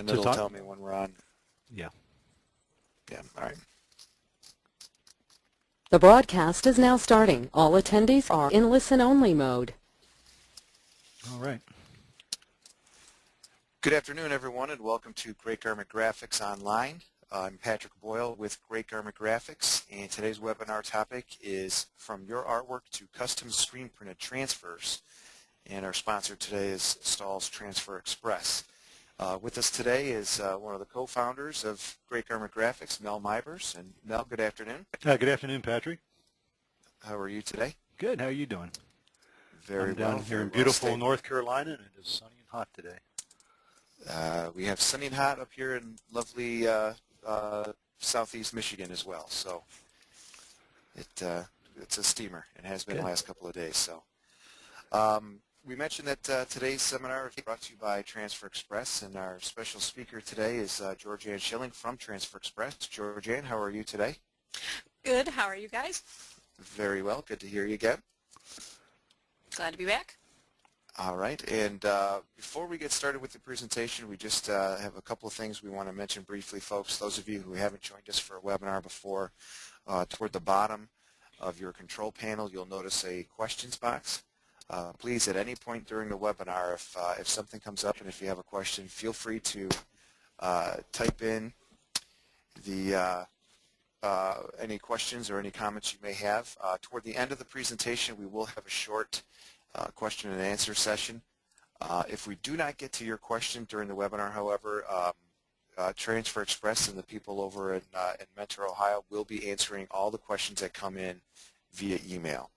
and it'll tell me when we're on. Yeah. Yeah, all right. The broadcast is now starting. All attendees are in listen-only mode. All right. Good afternoon, everyone, and welcome to Great Garment Graphics Online. I'm Patrick Boyle with Great Garment Graphics, and today's webinar topic is From Your Artwork to Custom Screen Printed Transfers. And our sponsor today is Stahl's Transfer Express. With us today is one of the co-founders of Great Garment Graphics, Mel Mivers. And Mel, good afternoon. Good afternoon, Patrick. How are you today? Good. How are you doing? Very I'm well. down here in beautiful North Carolina, and it is sunny and hot today. We have sunny and hot up here in lovely southeast Michigan as well. So it's a steamer and has been the last couple of days. So we mentioned that today's seminar is brought to you by Transfer Express, and our special speaker today is Georgianne Schilling from Transfer Express. Georgianne, how are you today? Good. How are you guys? Very well. Good to hear you again. Glad to be back. All right, and before we get started with the presentation, we just have a couple of things we want to mention briefly, folks. Those of you who haven't joined us for a webinar before, toward the bottom of your control panel, you'll notice a questions box. Please, at any point during the webinar, if something comes up and if you have a question, feel free to type in the any questions or any comments you may have. Toward the end of the presentation, we will have a short question and answer session. If we do not get to your question during the webinar, however, Transfer Express and the people over in Mentor, Ohio will be answering all the questions that come in via email.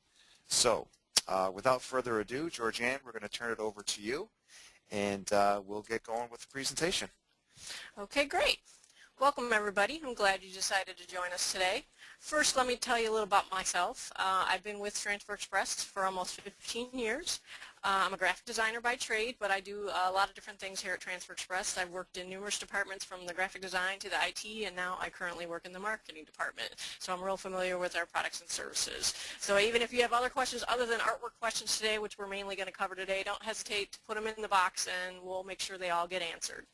So without further ado, Georgianne, we're going to turn it over to you, and we'll get going with the presentation. Okay, great. Welcome, everybody. I'm glad you decided to join us today. First, let me tell you a little about myself. I've been with Transfer Express for almost 15 years. I'm a graphic designer by trade, but I do a lot of different things here at Transfer Express. I've worked in numerous departments, from the graphic design to the IT, and now I currently work in the marketing department. So I'm real familiar with our products and services. So even if you have other questions other than artwork questions today, which we're mainly going to cover today, don't hesitate to put them in the box, and we'll make sure they all get answered.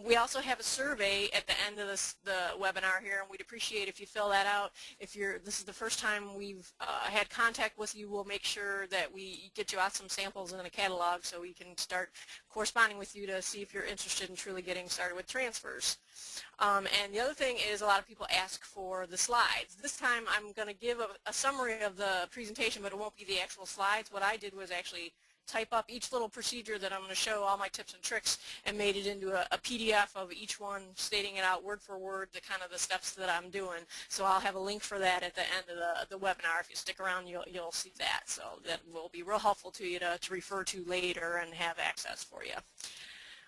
We also have a survey at the end of the webinar here, and we'd appreciate if you fill that out. If this is the first time we've had contact with you, we'll make sure that we get you out some samples in a catalog so we can start corresponding with you to see if you're interested in truly getting started with transfers. And the other thing is, a lot of people ask for the slides. This time I'm going to give a summary of the presentation, but it won't be the actual slides. What I did was actually type up each little procedure that I'm going to show, all my tips and tricks, and made it into a PDF of each one, stating it out word for word, the kind of the steps that I'm doing. So I'll have a link for that at the end of the webinar. If you stick around, you'll see that. So that will be real helpful to you to refer to later and have access for you.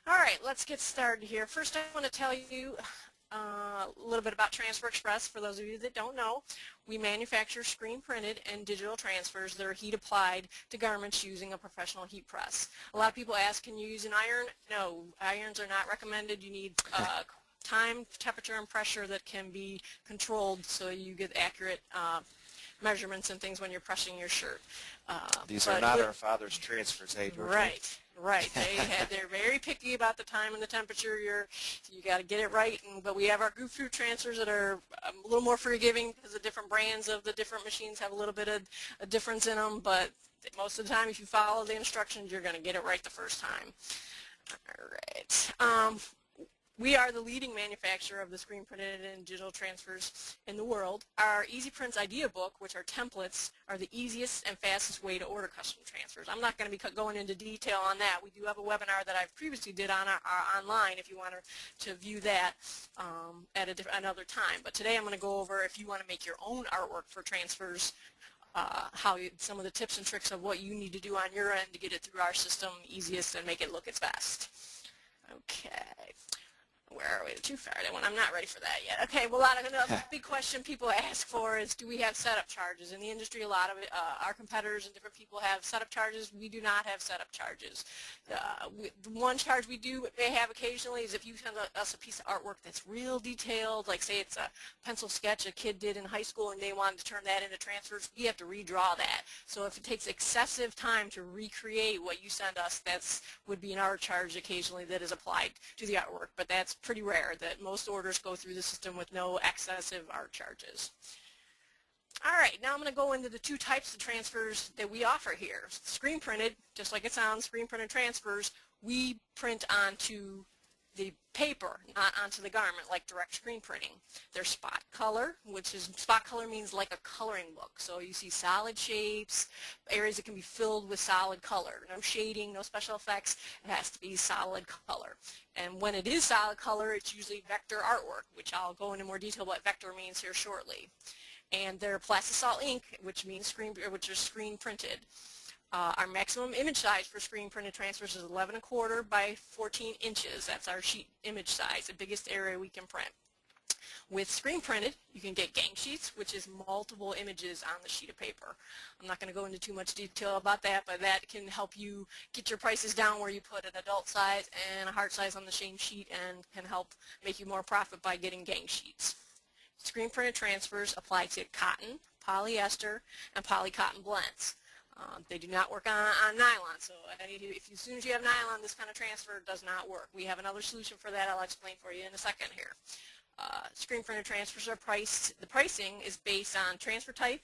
All right, let's get started here. First, I want to tell you a little bit about Transfer Express. For those of you that don't know, we manufacture screen printed and digital transfers that are heat applied to garments using a professional heat press. A lot of people ask, can you use an iron? No, irons are not recommended. You need time, temperature, and pressure that can be controlled so you get accurate measurements and things when you're pressing your shirt. These are not our father's transfers, hey, George? Right. Right, they're very picky about the time and the temperature. You got to get it right. But we have our goof-through transfers that are a little more forgiving because the different brands of the different machines have a little bit of a difference in them. But most of the time, if you follow the instructions, you're going to get it right the first time. All right. We are the leading manufacturer of the screen printed and digital transfers in the world. Our Easy Prints Idea Book, which are templates, are the easiest and fastest way to order custom transfers. I'm not going to be going into detail on that. We do have a webinar that I've previously did on online if you want to view that at another time. But today I'm going to go over, if you want to make your own artwork for transfers, some of the tips and tricks of what you need to do on your end to get it through our system easiest and make it look its best. Okay. Where are away the too far. That one, I'm not ready for that yet. Okay, well, another big question people ask for is, do we have setup charges? In the industry, a lot of it, our competitors and different people have setup charges. We do not have setup charges. The one charge we do may have occasionally is if you send us a piece of artwork that's real detailed, like say it's a pencil sketch a kid did in high school and they wanted to turn that into transfers, we have to redraw that. So if it takes excessive time to recreate what you send us, that would be an art charge occasionally that is applied to the artwork, but that's pretty rare. That most orders go through the system with no excessive art charges. All right, now I'm going to go into the two types of transfers that we offer here. Screen printed, just like it sounds, screen printed transfers, we print onto the paper, not onto the garment like direct screen printing. There's spot color, which is, spot color means like a coloring book. So you see solid shapes, areas that can be filled with solid color. No shading, no special effects, it has to be solid color. And when it is solid color, it's usually vector artwork, which I'll go into more detail what vector means here shortly. And they're plastisol ink, which means which is screen printed. Our maximum image size for screen printed transfers is 11¼ by 14 inches. That's our sheet image size, the biggest area we can print. With screen printed, you can get gang sheets, which is multiple images on the sheet of paper. I'm not going to go into too much detail about that, but that can help you get your prices down where you put an adult size and a heart size on the same sheet and can help make you more profit by getting gang sheets. Screen printed transfers apply to cotton, polyester, and polycotton blends. They do not work on nylon, so as soon as you have nylon, this kind of transfer does not work. We have another solution for that I'll explain for you in a second here. Screen printed transfers are priced, the pricing is based on transfer type,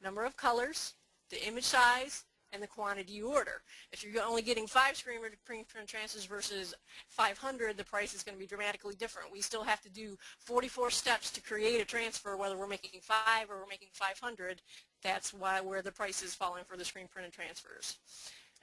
number of colors, the image size, and the quantity you order. If you're only getting 5 screen printed transfers versus 500, the price is going to be dramatically different. We still have to do 44 steps to create a transfer, whether we're making 5 or we're making 500. That's where the price is falling for the screen printed transfers.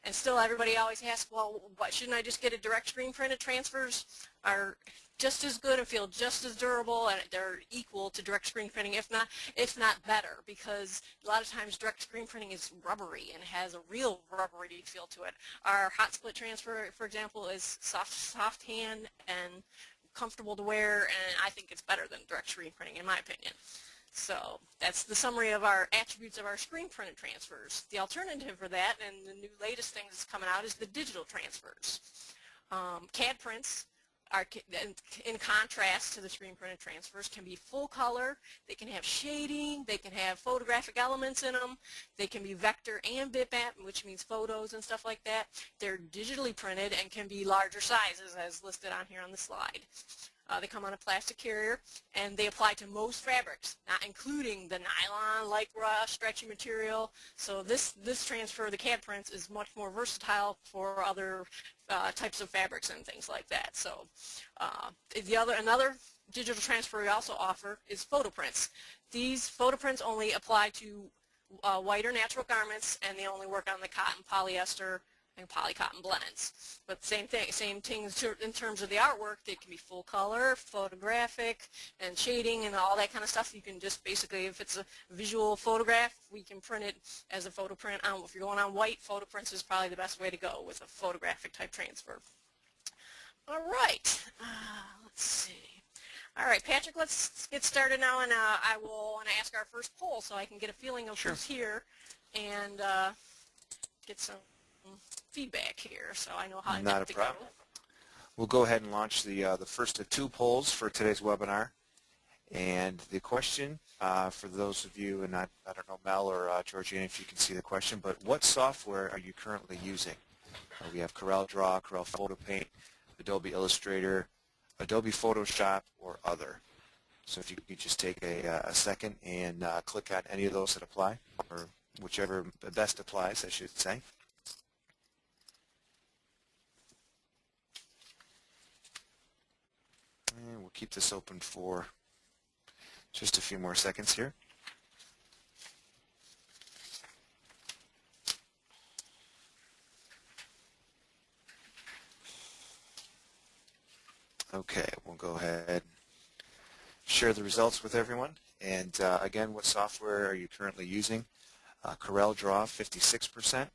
And still everybody always asks, well, shouldn't I just get a direct screen printed? Transfers are just as good and feel just as durable, and they're equal to direct screen printing, if not better, because a lot of times direct screen printing is rubbery and has a real rubbery feel to it. Our hot split transfer, for example, is soft hand and comfortable to wear, and I think it's better than direct screen printing in my opinion. So that's the summary of our attributes of our screen printed transfers. The alternative for that, and the new latest thing that's coming out, is the digital transfers. CAD prints are, in contrast to the screen printed transfers, can be full color, they can have shading, they can have photographic elements in them, they can be vector and bitmap, which means photos and stuff like that. They're digitally printed and can be larger sizes as listed on here on the slide. They come on a plastic carrier, and they apply to most fabrics, not including the nylon, lycra, stretchy material. So this transfer, the CAD prints, is much more versatile for other types of fabrics and things like that. So another digital transfer we also offer is photo prints. These photo prints only apply to white or natural garments, and they only work on the cotton, polyester, and polycotton blends. But same things in terms of the artwork. They can be full color, photographic, and shading and all that kind of stuff. You can just basically, if it's a visual photograph, we can print it as a photo print. If you're going on white, photo prints is probably the best way to go with a photographic type transfer. All right, let's see. All right, Patrick, let's get started now, and I will want to ask our first poll so I can get a feeling of who's here and get some feedback here, so I know how Not a problem. We'll go ahead and launch the first of 2 polls for today's webinar. And the question, for those of you, and I don't know, Mel or Georgina, if you can see the question, but what software are you currently using? We have CorelDraw, Corel Photo Paint, Adobe Illustrator, Adobe Photoshop, or other. So if you could just take a second and click on any of those that apply, or whichever best applies, I should say. And we'll keep this open for just a few more seconds here. Okay, we'll go ahead and share the results with everyone. And again, what software are you currently using? CorelDraw 56%,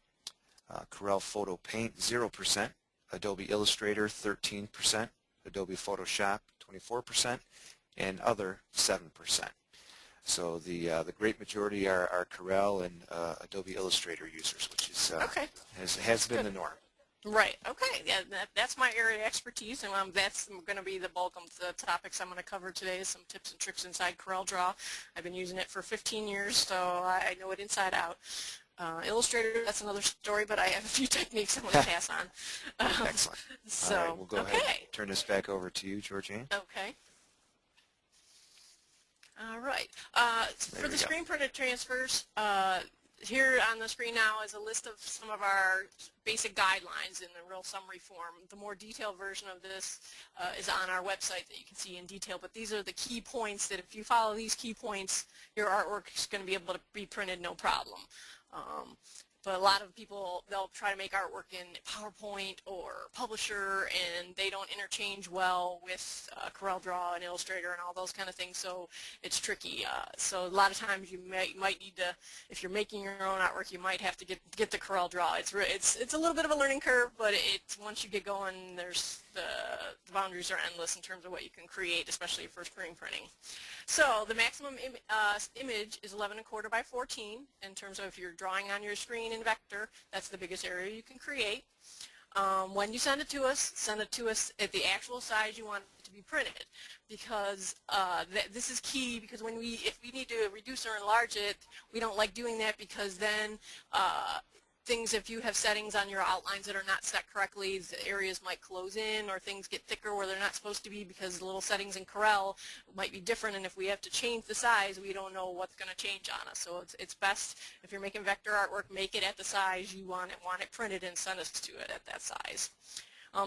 Corel Photo Paint 0%, Adobe Illustrator 13%, Adobe Photoshop 24%, and other 7%. So the great majority are Corel and Adobe Illustrator users, which is Okay. has been the norm. Right. Okay. Yeah, that's my area of expertise, and that's going to be the bulk of the topics I'm going to cover today. Some tips and tricks inside CorelDraw. I've been using it for 15 years, so I know it inside out. Illustrator, that's another story, but I have a few techniques I'm going to pass on. Excellent. So, all right, we'll go ahead and turn this back over to you, Georgine. Okay. All right. For the screen printed transfers, here on the screen now is a list of some of our basic guidelines in the real summary form. The more detailed version of this is on our website that you can see in detail, but these are the key points that if you follow these key points, your artwork is going to be able to be printed no problem. But a lot of people, they'll try to make artwork in PowerPoint or Publisher, and they don't interchange well with CorelDraw and Illustrator and all those kind of things, so it's tricky. So a lot of times you might need to, if you're making your own artwork, you might have to get the CorelDraw. It's a little bit of a learning curve, but once you get going, the boundaries are endless in terms of what you can create, especially for screen printing. So the maximum image is 11¼ by 14 in terms of if you're drawing on your screen in vector. That's the biggest area you can create. When you send it to us at the actual size you want it to be printed, because this is key, because if we need to reduce or enlarge it, we don't like doing that, because then if you have settings on your outlines that are not set correctly, the areas might close in or things get thicker where they're not supposed to be, because the little settings in Corel might be different, and if we have to change the size, we don't know what's going to change on us. So it's best, if you're making vector artwork, make it at the size you want it printed and send us to it at that size.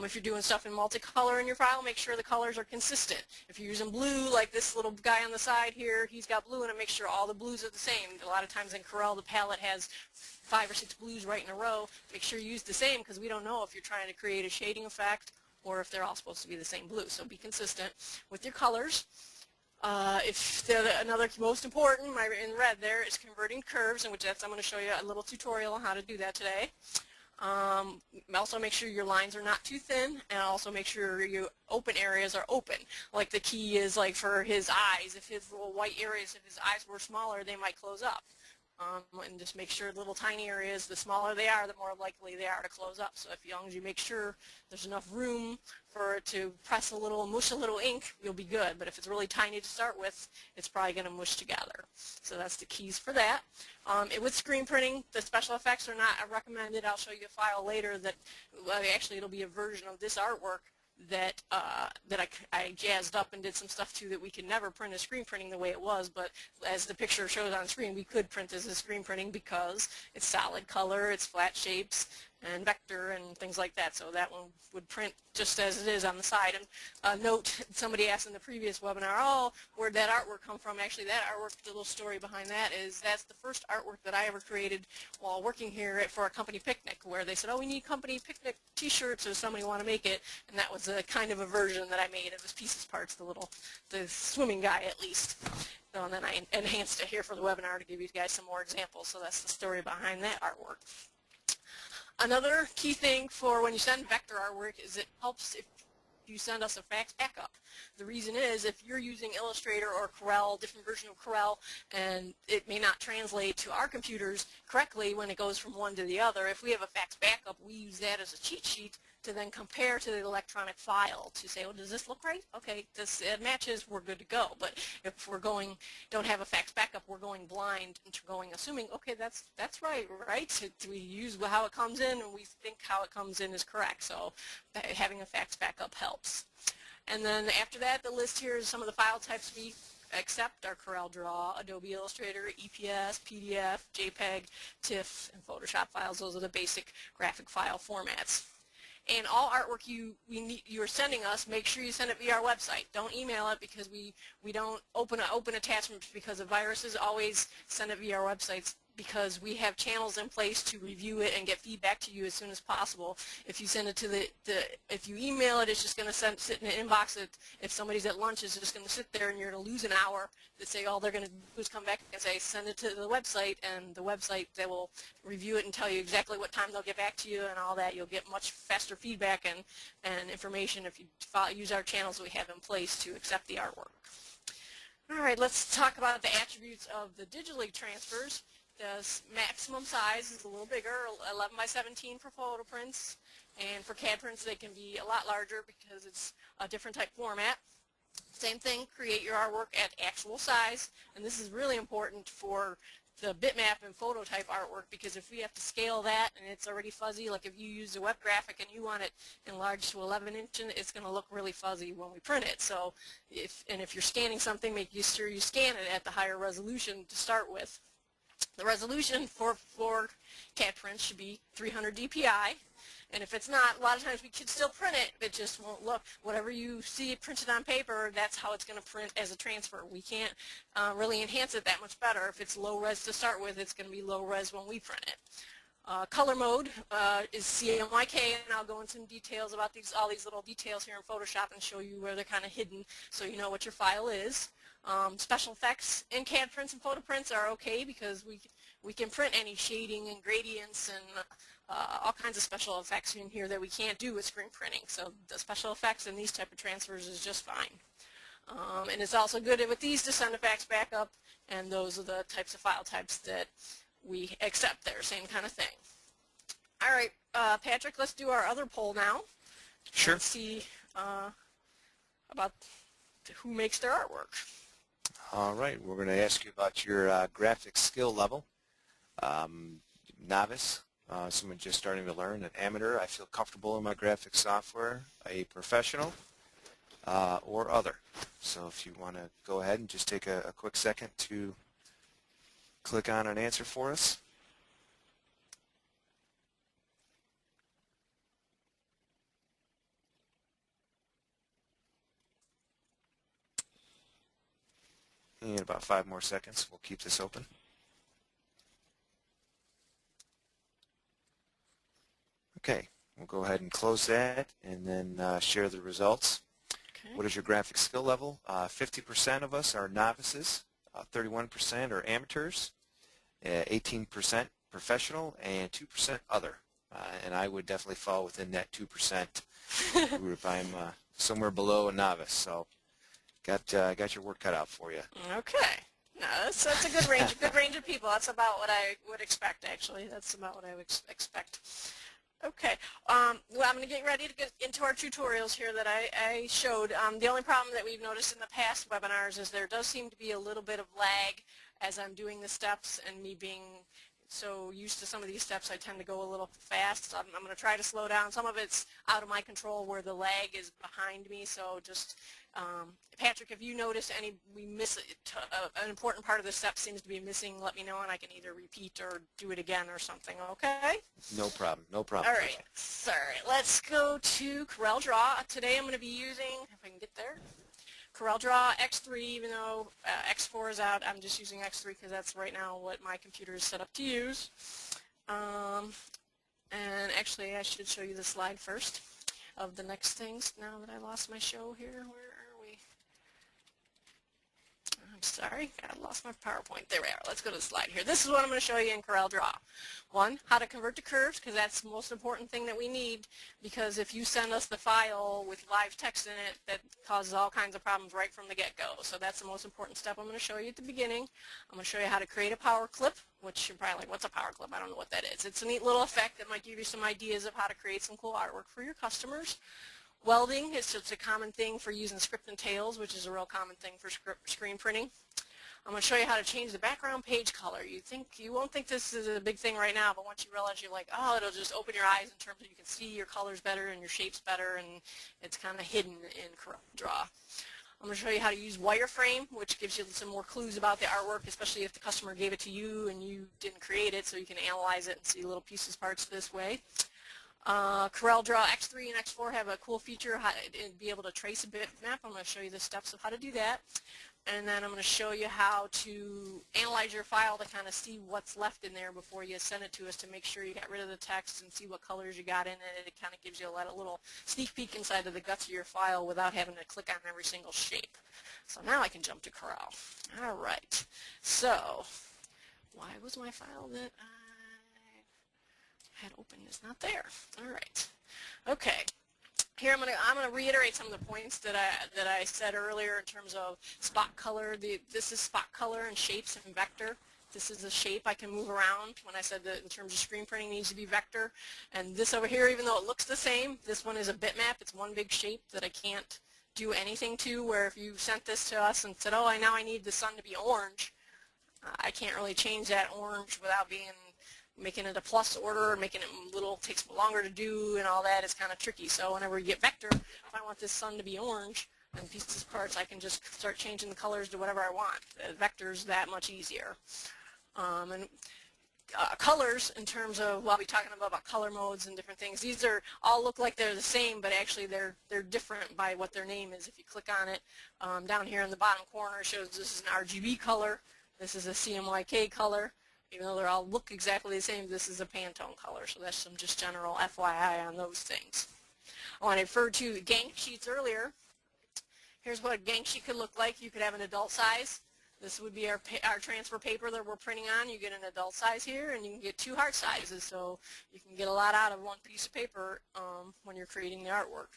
If you're doing stuff in multicolor in your file, make sure the colors are consistent. If you're using blue, like this little guy on the side here, he's got blue in it, make sure all the blues are the same. A lot of times in Corel, the palette has 5 or 6 blues right in a row. Make sure you use the same, because we don't know if you're trying to create a shading effect or if they're all supposed to be the same blue. So be consistent with your colors. Another most important, in red there, is converting curves, in which I'm going to show you a little tutorial on how to do that today. Also make sure your lines are not too thin, and also make sure your open areas are open. Like the key is like for his eyes, if his little white areas, if his eyes were smaller, they might close up. And just make sure little tiny areas, the smaller they are, the more likely they are to close up. So as long as you make sure there's enough room for it to mush a little ink, you'll be good. But if it's really tiny to start with, it's probably going to mush together. So that's the keys for that. With screen printing, the special effects are not recommended. I'll show you a file later that, actually it'll be a version of this artwork that I jazzed up and did some stuff to that we could never print as screen printing the way it was, but as the picture shows on screen, we could print this as screen printing because it's solid color, it's flat shapes, and vector and things like that. So that one would print just as it is on the side. And note, somebody asked in the previous webinar, oh, where'd that artwork come from? Actually, that artwork, the little story behind that is that's the first artwork that I ever created while working here for a company picnic, where they said, oh, we need company picnic t-shirts, does somebody want to make it? And that was a kind of a version that I made. It was pieces parts, the swimming guy at least. So, and then I enhanced it here for the webinar to give you guys some more examples. So that's the story behind that artwork. Another key thing for when you send vector artwork is it helps if you send us a fax backup. The reason is if you're using Illustrator or Corel, different version of Corel, and it may not translate to our computers correctly when it goes from one to the other, if we have a fax backup, we use that as a cheat sheet to then compare to the electronic file to say, oh, does this look right? Okay, it matches, we're good to go. But if don't have a fax backup, we're going blind and assuming, okay, that's right? We use how it comes in, and we think how it comes in is correct. So having a fax backup helps. And then after that, the list here is some of the file types we accept are CorelDraw, Adobe Illustrator, EPS, PDF, JPEG, TIFF, and Photoshop files. Those are the basic graphic file formats. And all artwork you're sending us, make sure you send it via our website. Don't email it, because we don't open attachments because of viruses. Always send it via our websites. because we have channels in place to review it and get feedback to you as soon as possible. If you send it to if you email it, it's just going to sit in an inbox. If somebody's at lunch, it's just going to sit there, and you're going to lose an hour. That say all they're going to do is come back and say, send it to the website, and the website, they will review it and tell you exactly what time they'll get back to you and all that. You'll get much faster feedback and information if you use our channels we have in place to accept the artwork. All right, let's talk about the attributes of the digitally transfers. The maximum size is a little bigger, 11 by 17 for photo prints, and for CAD prints they can be a lot larger because it's a different type format. Same thing, create your artwork at actual size, and this is really important for the bitmap and photo type artwork, because if we have to scale that and it's already fuzzy, like if you use a web graphic and you want it enlarged to 11 inches, it's going to look really fuzzy when we print it. So if you're scanning something, make sure you scan it at the higher resolution to start with. The resolution for CAD prints should be 300 dpi, and if it's not, a lot of times we can still print it, it just won't look. Whatever you see printed on paper, that's how it's going to print as a transfer. We can't really enhance it that much better. If it's low res to start with, it's going to be low res when we print it. Color mode is CMYK, and I'll go into some details about all these little details here in Photoshop and show you where they're kind of hidden so you know what your file is. Special effects in CAD prints and photo prints are okay because we can print any shading and gradients and all kinds of special effects in here that we can't do with screen printing. So the special effects in these type of transfers is just fine. And it's also good with these to send a fax backup, and those are the types of file types that we accept there, same kind of thing. All right, Patrick, let's do our other poll now. Sure. And see about who makes their artwork. All right, we're going to ask you about your graphic skill level. Novice, someone just starting to learn, an amateur, I feel comfortable in my graphic software, a professional, or other. So if you want to go ahead and just take a quick second to click on an answer for us. In about 5 more seconds, we'll keep this open. Okay, we'll go ahead and close that and then share the results. Okay. What is your graphic skill level? 50% of us are novices, 31% are amateurs, 18% professional, and 2% other. And I would definitely fall within that 2% group. I'm somewhere below a novice, so got your work cut out for you. Okay. No, that's a good range of people. That's about what I would expect, actually. That's about what I would expect. Okay. Well, I'm going to get ready to get into our tutorials here that I showed. The only problem that we've noticed in the past webinars is there does seem to be a little bit of lag as I'm doing the steps, and me being so used to some of these steps, I tend to go a little fast. So I'm going to try to slow down. Some of it's out of my control where the lag is behind me, so just Patrick, if you notice we miss an important part of the step seems to be missing, let me know and I can either repeat or do it again or something, okay? No problem, no problem. All right, sorry. Let's go to CorelDraw. Today I'm going to be using, if I can get there, CorelDraw X3, even though X4 is out, I'm just using X3 because that's right now what my computer is set up to use. And actually I should show you the slide first of the next things now that I lost my show here. Where are we? I'm sorry, I lost my PowerPoint. There we are. Let's go to the slide here. This is what I'm going to show you in CorelDraw. One, how to convert to curves, because that's the most important thing that we need, because if you send us the file with live text in it, that causes all kinds of problems right from the get-go. So that's the most important step I'm going to show you at the beginning. I'm going to show you how to create a power clip, which you're probably like, what's a power clip? I don't know what that is. It's a neat little effect that might give you some ideas of how to create some cool artwork for your customers. Welding is just a common thing for using script and tails, which is a real common thing for screen printing. I'm going to show you how to change the background page color. You won't think this is a big thing right now, but once you realize, you're like, oh, it'll just open your eyes in terms of you can see your colors better and your shapes better, and it's kind of hidden in CorelDraw. I'm going to show you how to use wireframe, which gives you some more clues about the artwork, especially if the customer gave it to you and you didn't create it, so you can analyze it and see little pieces, parts this way. CorelDraw X3 and X4 have a cool feature how to be able to trace a bitmap. I'm going to show you the steps of how to do that. And then I'm going to show you how to analyze your file to kind of see what's left in there before you send it to us to make sure you got rid of the text and see what colors you got in it. It kind of gives you a little sneak peek inside of the guts of your file without having to click on every single shape. So now I can jump to Corel. All right. So why was my file that I had open is not there? All right. Okay. Here I'm gonna reiterate some of the points that I said earlier in terms of spot color. This is spot color and shapes and vector. This is a shape I can move around when I said that in terms of screen printing needs to be vector. And this over here, even though it looks the same, this one is a bitmap. It's one big shape that I can't do anything to, where if you sent this to us and said, oh, now I need the sun to be orange, I can't really change that orange without making it a plus order, making it takes takes longer to do, and all that is kind of tricky. So whenever you get vector, if I want this sun to be orange and pieces parts, I can just start changing the colors to whatever I want. Vector's that much easier. Colors, in terms of, well, I'll be talking about color modes and different things. These all look like they're the same, but actually they're different by what their name is. If you click on it, down here in the bottom corner, it shows this is an RGB color. This is a CMYK color. Even though they all look exactly the same, this is a Pantone color. So that's some just general FYI on those things. I referred to gang sheets earlier. Here's what a gang sheet could look like. You could have an adult size. This would be our transfer paper that we're printing on. You get an adult size here, and you can get two heart sizes. So you can get a lot out of one piece of paper when you're creating the artwork.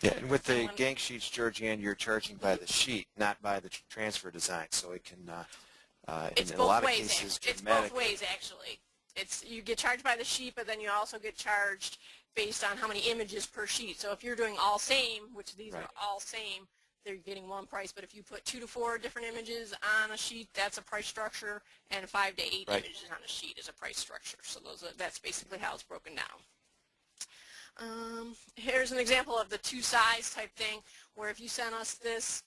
Yeah, and with the gang sheets, Georgianne, you're charging by the sheet, not by the transfer design. So it can, it's in a both lot of ways. cases, It's both ways, actually. You get charged by the sheet, but then you also get charged based on how many images per sheet. So if you're doing all same, which these are all same, they're getting one price. But if you put 2 to 4 different images on a sheet, that's a price structure, and 5 to 8 images on a sheet is a price structure. So that's basically how it's broken down. Here's an example of the two size type thing, where if you sent us this,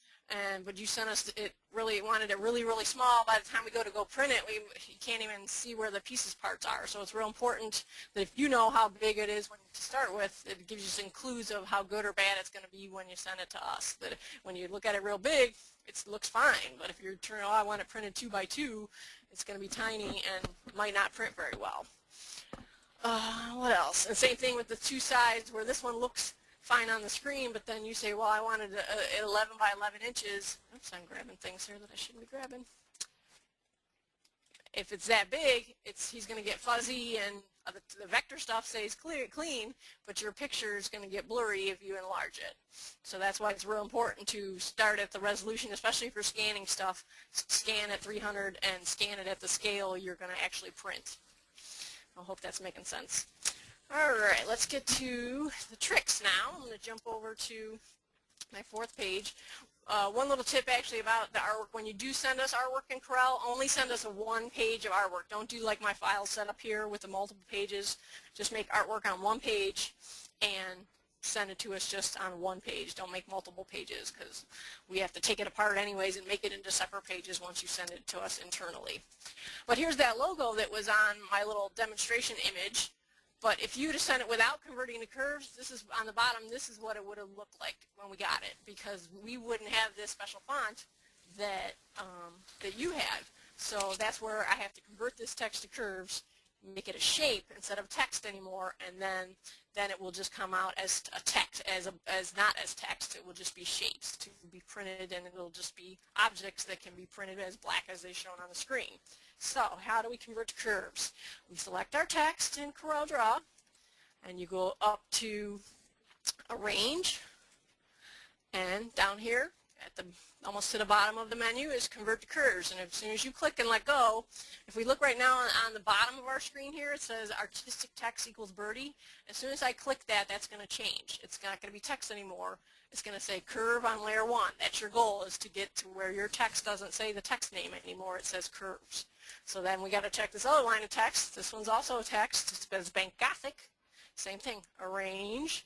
but you sent us wanted it really, really small, by the time we go print it, you can't even see where the pieces parts are. So it's real important that if you know how big it is to start with, it gives you some clues of how good or bad it's going to be when you send it to us. That when you look at it real big, it looks fine, but if you're turning, oh, I want it printed 2 by 2, it's going to be tiny and might not print very well. What else? And same thing with the two sides, where this one looks fine on the screen, but then you say, well, I wanted 11 by 11 inches. Oops, I'm grabbing things here that I shouldn't be grabbing. If it's that big, he's going to get fuzzy, and the vector stuff stays clean, but your picture is going to get blurry if you enlarge it. So that's why it's real important to start at the resolution, especially if you're scanning stuff. Scan at 300 and scan it at the scale you're going to actually print. I hope that's making sense. All right, let's get to the tricks now. I'm going to jump over to my 4th page. One little tip actually about the artwork: when you do send us artwork in Corel, only send us a 1 page of artwork. Don't do like my file set up here with the multiple pages. Just make artwork on 1 page and send it to us just on 1 page. Don't make multiple pages, because we have to take it apart anyways and make it into separate pages once you send it to us internally. But here's that logo that was on my little demonstration image. But if you'd have sent it without converting to curves, this is on the bottom, this is what it would have looked like when we got it, because we wouldn't have this special font that you have. So that's where I have to convert this text to curves, make it a shape instead of text anymore, and then it will just come out as a text, as not as text. It will just be shapes to be printed, and it'll just be objects that can be printed as black as they're shown on the screen. So how do we convert to curves? We select our text in CorelDraw, and you go up to Arrange, and down here at almost to the bottom of the menu is Convert to Curves. And as soon as you click and let go, if we look right now on the bottom of our screen here, it says Artistic Text equals Birdie. As soon as I click that, that's going to change. It's not going to be text anymore. It's going to say Curve on layer 1. That's your goal, is to get to where your text doesn't say the text name anymore. It says Curves. So then we got to check this other line of text. This one's also a text. It says Bank Gothic. Same thing. Arrange,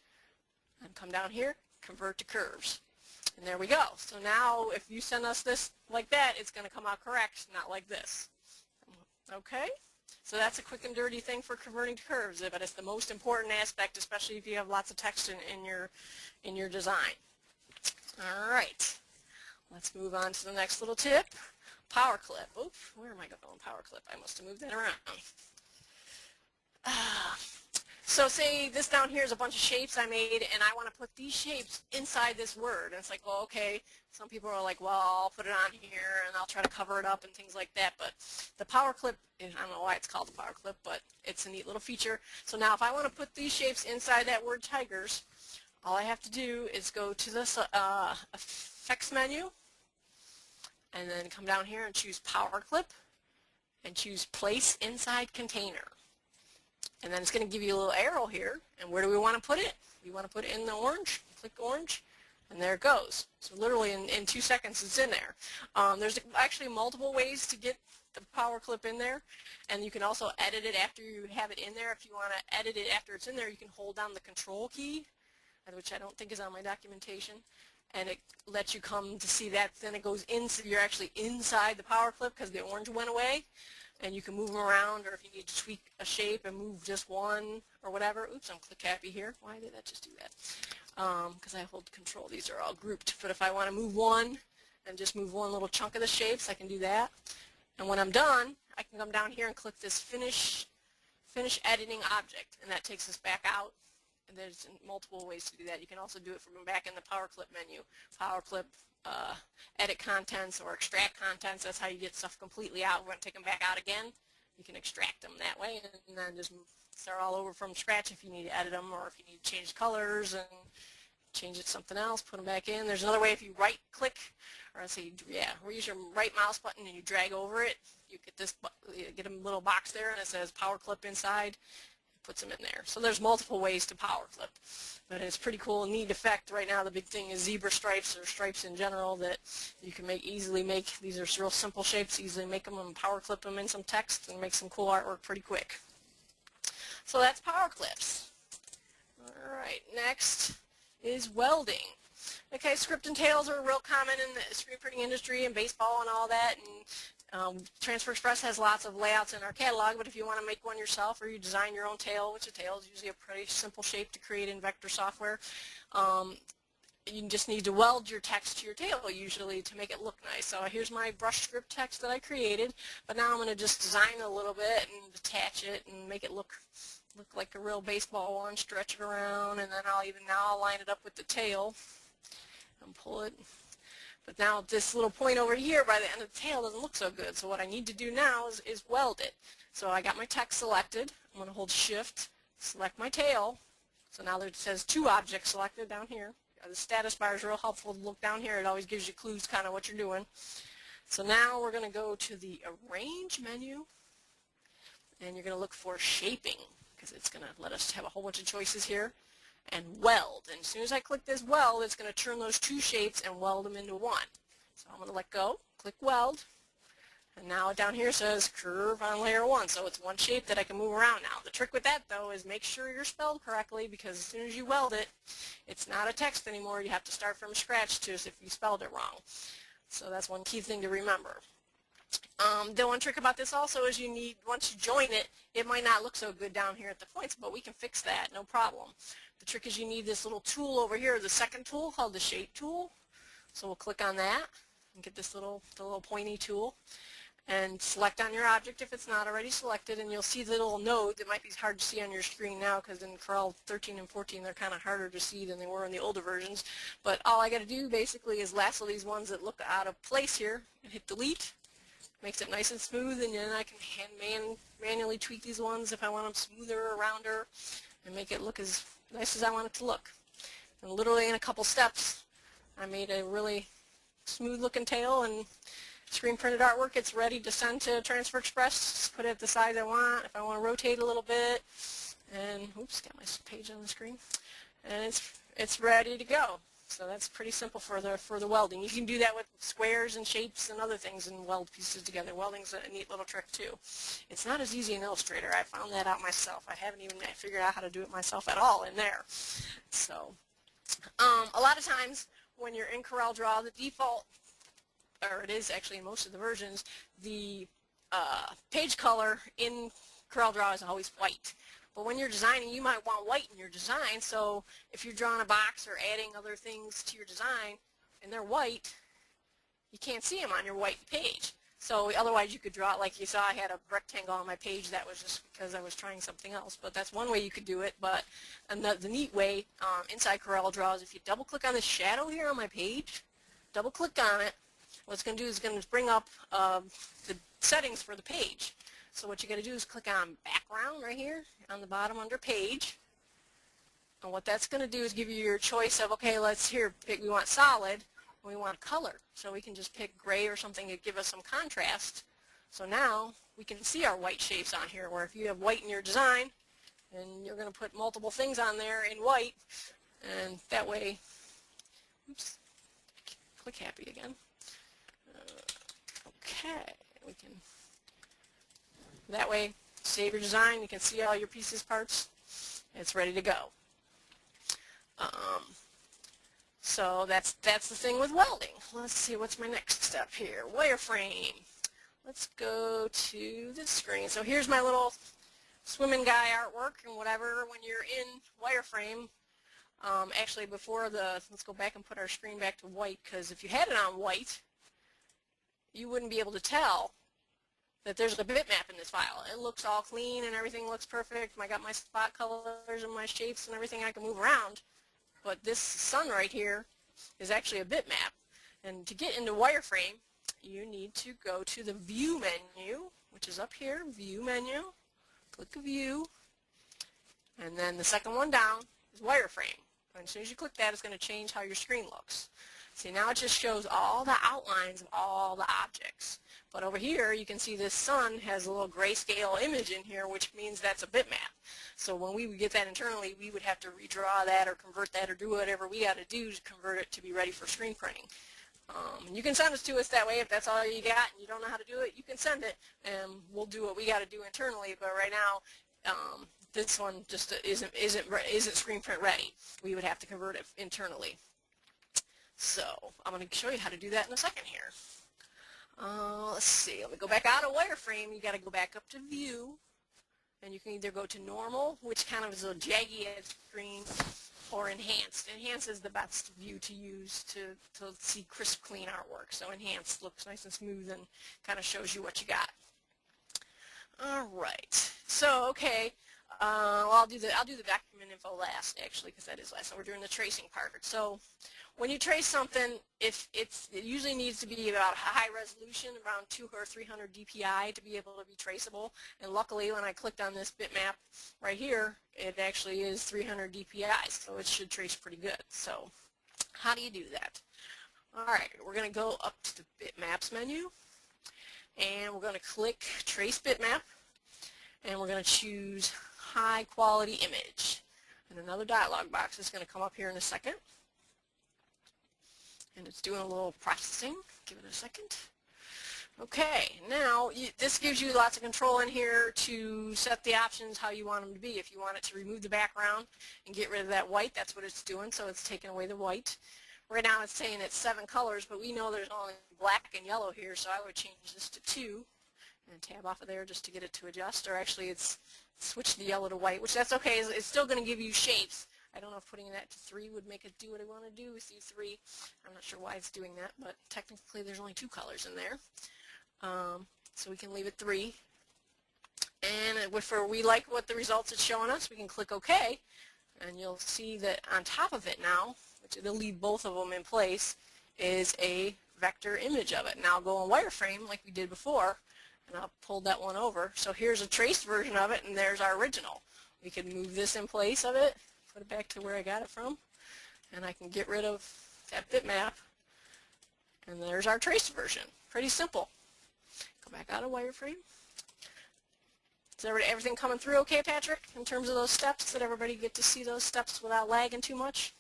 and come down here, Convert to Curves. And there we go. So now if you send us this like that, it's going to come out correct, not like this. Okay? So that's a quick and dirty thing for converting to curves, but it's the most important aspect, especially if you have lots of text in your design. All right, let's move on to the next little tip. Power clip. Oops, where am I going? Power clip. I must have moved that around. So say this down here is a bunch of shapes I made, and I want to put these shapes inside this word. And it's like, well, okay, some people are like, well, I'll put it on here, and I'll try to cover it up and things like that. But the power clip, I don't know why it's called the power clip, but it's a neat little feature. So now if I want to put these shapes inside that word tigers, all I have to do is go to this effects menu, and then come down here and choose power clip, and choose place inside container. And then it's going to give you a little arrow here, and where do we want to put it? We want to put it in the orange. Click orange, and there it goes. So literally in 2 seconds it's in there. There's actually multiple ways to get the power clip in there, and you can also edit it after you have it in there. If you want to edit it after it's in there, you can hold down the control key, which I don't think is on my documentation, and it lets you come to see that. Then it goes in, so you're actually inside the power clip because the orange went away. And you can move them around, or if you need to tweak a shape and move just one or whatever. Oops, I'm click happy here. Why did that just do that? Because I hold control. These are all grouped. But if I want to move one and just move one little chunk of the shapes, I can do that. And when I'm done, I can come down here and click this finish editing object, and that takes us back out. And there's multiple ways to do that. You can also do it from back in the power clip menu. Power clip, edit contents or extract contents. That's how you get stuff completely out. We're going to take them back out again. You can extract them that way, and then just start all over from scratch if you need to edit them, or if you need to change colors and change it to something else, put them back in. There's another way. If you right click, or let's say, yeah, or use your right mouse button and you drag over it, you get this, you get a little box there and it says power clip inside. Puts them in there. So there's multiple ways to power clip, but it's pretty cool, neat effect. Right now the big thing is zebra stripes, or stripes in general, that you can easily make. These are real simple shapes, easily make them and power clip them in some text and make some cool artwork pretty quick. So that's power clips. Alright, next is welding. Okay, script and tails are real common in the screen printing industry and baseball and all that, and Transfer Express has lots of layouts in our catalog, but if you want to make one yourself, or you design your own tail, which a tail is usually a pretty simple shape to create in vector software, you just need to weld your text to your tail usually to make it look nice. So here's my brush script text that I created, but now I'm going to just design it a little bit and attach it and make it look like a real baseball one, stretch it around, and then I'll line it up with the tail and pull it. But now this little point over here by the end of the tail doesn't look so good. So what I need to do now is weld it. So I got my text selected. I'm going to hold Shift, select my tail. So now it says 2 objects selected down here. The status bar is real helpful to look down here. It always gives you clues kind of what you're doing. So now we're going to go to the Arrange menu, and you're going to look for Shaping, because it's going to let us have a whole bunch of choices here. And weld. And as soon as I click this weld, it's going to turn those 2 shapes and weld them into one. So I'm going to let go, click weld, and now down here says curve on layer 1. So it's one shape that I can move around now. The trick with that, though, is make sure you're spelled correctly, because as soon as you weld it, it's not a text anymore. You have to start from scratch to if you spelled it wrong. So that's one key thing to remember. The one trick about this also is once you join it, it might not look so good down here at the points, but we can fix that, no problem. The trick is you need this little tool over here, the second tool called the Shape tool. So we'll click on that and get the little pointy tool and select on your object if it's not already selected, and you'll see the little node that might be hard to see on your screen now, because in Corel 13 and 14 they're kind of harder to see than they were in the older versions. But all I got to do basically is lasso these ones that look out of place here and hit delete. Makes it nice and smooth, and then I can manually tweak these ones if I want them smoother or rounder and make it look as nice as I want it to look. And literally in a couple steps I made a really smooth looking tail and screen printed artwork. It's ready to send to Transfer Express. Just put it the size I want. If I want to rotate a little bit, and oops, got my page on the screen, and it's ready to go. So that's pretty simple for the welding. You can do that with squares and shapes and other things and weld pieces together. Welding's a neat little trick too. It's not as easy in Illustrator. I found that out myself. I haven't even figured out how to do it myself at all in there. So a lot of times when you're in CorelDraw, the default, or it is actually in most of the versions, the page color in CorelDraw is always white. But when you're designing, you might want white in your design, so if you're drawing a box or adding other things to your design and they're white, you can't see them on your white page. So otherwise you could draw it like you saw. I had a rectangle on my page. That was just because I was trying something else. But that's one way you could do it. But the neat way inside CorelDraw is if you double click on the shadow here on my page, double click on it, what it's going to do is going to bring up the settings for the page. So what you're going to do is click on background right here on the bottom under page. And what that's going to do is give you your choice of, okay, let's here pick, we want solid, and we want color. So we can just pick gray or something to give us some contrast. So now we can see our white shapes on here, where if you have white in your design, and you're going to put multiple things on there in white, and that way, oops, click happy again. Okay, we can, that way, save your design, you can see all your pieces, parts, it's ready to go. So that's the thing with welding. Let's see, what's my next step here? Wireframe. Let's go to the screen. So here's my little swimming guy artwork and whatever. When you're in wireframe, actually before let's go back and put our screen back to white, because if you had it on white, you wouldn't be able to tell that there's a bitmap in this file. It looks all clean and everything looks perfect. I got my spot colors and my shapes and everything I can move around. But this sun right here is actually a bitmap. And to get into wireframe, you need to go to the View menu, which is up here, View menu. Click View. And then the second one down is wireframe. And as soon as you click that, it's going to change how your screen looks. See, now it just shows all the outlines of all the objects. But over here, you can see this sun has a little grayscale image in here, which means that's a bitmap. So when we would get that internally, we would have to redraw that or convert that or do whatever we got to do to convert it to be ready for screen printing. You can send it to us that way. If that's all you got and you don't know how to do it, you can send it, and we'll do what we got to do internally. But right now, this one just isn't screen print ready. We would have to convert it internally. So I'm going to show you how to do that in a second here. Let's see. Let me go back out of wireframe. You got to go back up to View, and you can either go to Normal, which kind of is a jaggy edge screen, or Enhanced. Enhanced is the best view to use to see crisp, clean artwork. So Enhanced looks nice and smooth and kind of shows you what you got. All right. So okay. Well, I'll do the document info last, actually, because that is last. So we're doing the tracing part. So when you trace something, it usually needs to be about high resolution, around 200 or 300 dpi to be able to be traceable. And luckily, when I clicked on this bitmap right here, it actually is 300 dpi, so it should trace pretty good. So how do you do that? All right, we're going to go up to the bitmaps menu, and we're going to click Trace Bitmap, and we're going to choose High Quality Image. And another dialog box is going to come up here in a second. And it's doing a little processing. Give it a second. Okay, now this gives you lots of control in here to set the options how you want them to be. If you want it to remove the background and get rid of that white, that's what it's doing, so it's taking away the white. Right now it's saying it's 7 colors, but we know there's only black and yellow here, so I would change this to 2 and tab off of there just to get it to adjust. Or actually it's switched the yellow to white, which that's okay. It's still going to give you shapes. I don't know if putting that to 3 would make it do what I want to do with U3. I'm not sure why it's doing that, but technically there's only 2 colors in there. So we can leave it 3. And if we like what the results it's showing us, we can click OK. And you'll see that on top of it now, which it'll leave both of them in place, is a vector image of it. Now I'll go on wireframe like we did before, and I'll pull that one over. So here's a traced version of it, and there's our original. We can move this in place of it, put it back to where I got it from, and I can get rid of that bitmap, and there's our traced version. Pretty simple. Go back out of wireframe. Is everything coming through okay, Patrick, in terms of those steps? Did everybody get to see those steps without lagging too much?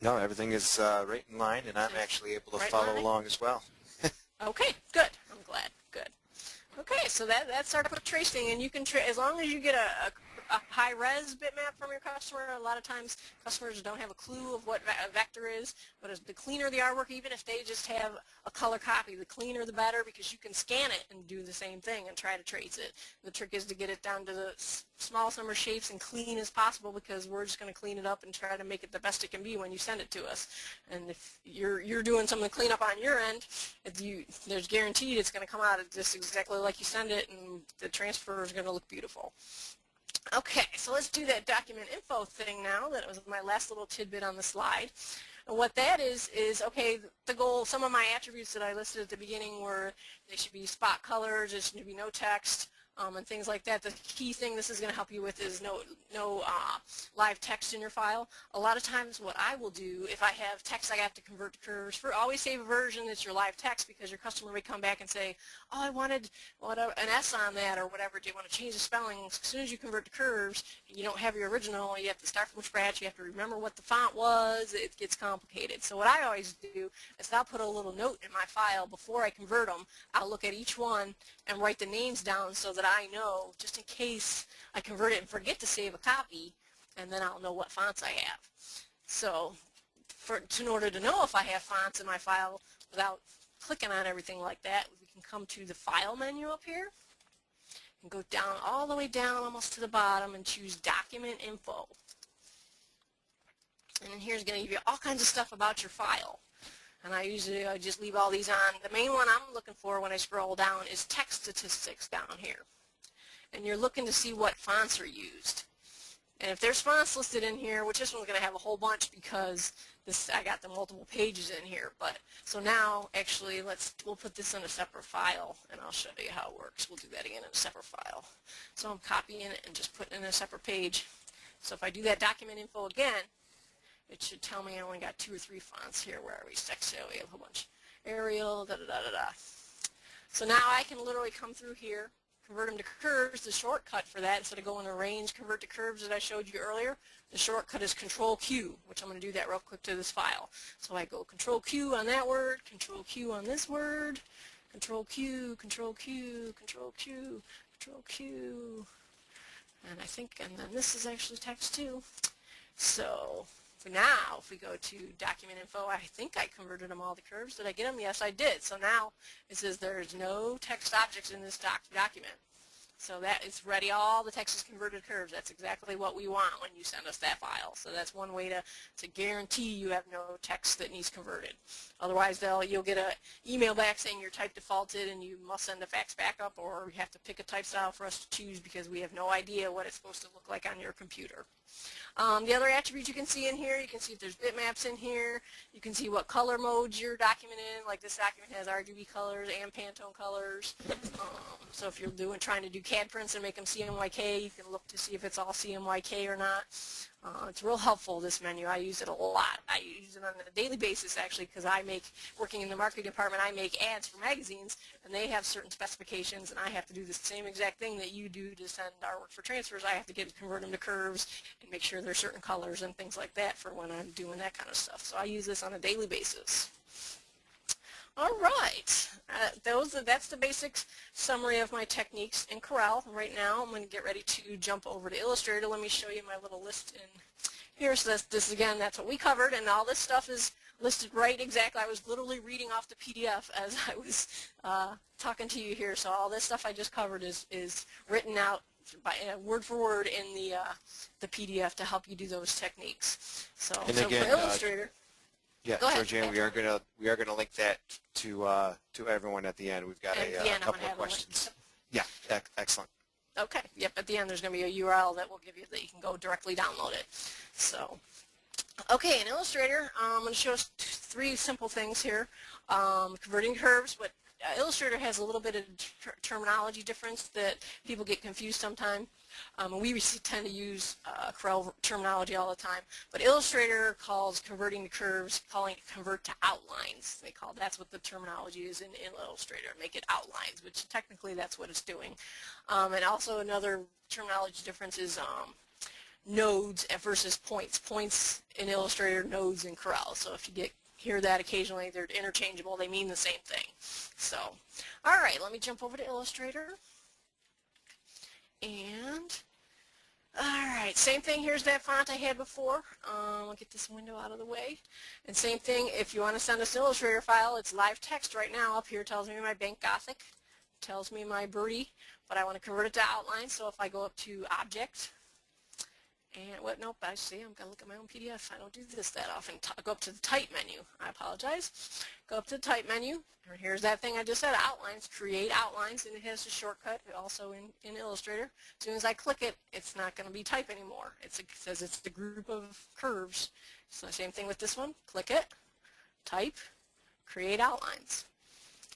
No, everything is right in line, and I'm actually able to follow along as well. Okay, good. I'm glad. Good. Okay, so that's our quick tracing, and you can as long as you get a high-res bitmap from your customer. A lot of times customers don't have a clue of what a vector is, but the cleaner the artwork, even if they just have a color copy, the cleaner the better, because you can scan it and do the same thing and try to trace it. The trick is to get it down to the smallest number of shapes and clean as possible, because we're just going to clean it up and try to make it the best it can be when you send it to us. And if you're doing some of the cleanup on your end, there's guaranteed it's going to come out just exactly like you send it, and the transfer is going to look beautiful. Okay, so let's do that document info thing now. That was my last little tidbit on the slide. And what that is okay, the goal, some of my attributes that I listed at the beginning were they should be spot colors, there should be no text, and things like that. The key thing this is going to help you with is no live text in your file. A lot of times what I will do, if I have text I have to convert to curves, always save a version that's your live text, because your customer may come back and say, oh, I wanted an S on that or whatever. Do you want to change the spelling? As soon as you convert to curves, you don't have your original. You have to start from scratch. You have to remember what the font was. It gets complicated. So what I always do is I'll put a little note in my file before I convert them. I'll look at each one and write the names down so that I know, just in case I convert it and forget to save a copy, and then I'll know what fonts I have. So in order to know if I have fonts in my file without clicking on everything like that, we can come to the File menu up here and go down all the way down almost to the bottom and choose Document Info. And then here's going to give you all kinds of stuff about your file. And I just leave all these on. The main one I'm looking for when I scroll down is text statistics down here. And you're looking to see what fonts are used. And if there's fonts listed in here, which this one's going to have a whole bunch because I got the multiple pages in here. But so now, actually, we'll put this in a separate file, and I'll show you how it works. We'll do that again in a separate file. So I'm copying it and just putting it in a separate page. So if I do that document info again, it should tell me I only got 2 or 3 fonts here. Where are we? Textile, we have a whole bunch. Arial, da-da-da-da-da. So now I can literally come through here, convert them to curves. The shortcut for that, instead of going to Arrange, Convert to Curves that I showed you earlier, the shortcut is Control-Q, which I'm going to do that real quick to this file. So I go Control-Q on that word, Control-Q on this word, Control-Q, Control-Q, Control-Q, Control-Q, and then this is actually text too. So now, if we go to Document Info, I think I converted them all to curves. Did I get them? Yes, I did. So now it says there's no text objects in this document. So that is ready. All the text is converted to curves. That's exactly what we want when you send us that file. So that's one way to guarantee you have no text that needs converted. Otherwise, you'll get an email back saying your type defaulted and you must send a fax backup, or you have to pick a type style for us to choose because we have no idea what it's supposed to look like on your computer. The other attributes you can see in here, you can see if there's bitmaps in here. You can see what color modes your document in. Like this document has RGB colors and Pantone colors. So if you're trying to do CAD prints and make them CMYK, you can look to see if it's all CMYK or not. It's real helpful, this menu. I use it a lot. I use it on a daily basis, actually, because working in the marketing department, I make ads for magazines, and they have certain specifications, and I have to do the same exact thing that you do to send artwork for transfers. I have to convert them to curves and make sure there's certain colors and things like that for when I'm doing that kind of stuff. So I use this on a daily basis. All right, that's the basic summary of my techniques in Corel. Right now, I'm going to get ready to jump over to Illustrator. Let me show you my little list in here. So this again, that's what we covered, and all this stuff is listed right exactly. I was literally reading off the PDF as I was talking to you here. So all this stuff I just covered is written out by word for word in the PDF to help you do those techniques. So again, for Illustrator. Yeah, Georgianne, we are gonna link that to everyone at the end. We've got a couple of questions. Yeah, excellent. Okay. Yep. At the end, there's going to be a URL that will give you that you can go directly download it. So, okay, in Illustrator, I'm going to show us 3 simple things here. Converting curves, but Illustrator has a little bit of terminology difference that people get confused sometimes. We tend to use Corel terminology all the time, but Illustrator calls converting to curves, calling it convert to outlines. That's what the terminology is in Illustrator, make it outlines, which technically that's what it's doing. And also another terminology difference is nodes versus points. Points in Illustrator, nodes in Corel. So if you hear that occasionally, they're interchangeable. They mean the same thing. So, all right, let me jump over to Illustrator. And Alright, same thing, here's that font I had before. I'll get this window out of the way. And same thing, if you want to send us an Illustrator file, it's live text right now. Up here tells me my Bank Gothic, tells me my birdie, but I want to convert it to outline, so if I go up to Object, and what? Nope, I see, I'm going to look at my own PDF. I don't do this that often. Go up to the Type menu. I apologize. Go up to the Type menu, and here's that thing I just said, Outlines, Create Outlines, and it has a shortcut also in Illustrator. As soon as I click it, it's not going to be Type anymore. It says it's the group of curves. So same thing with this one. Click it, Type, Create Outlines.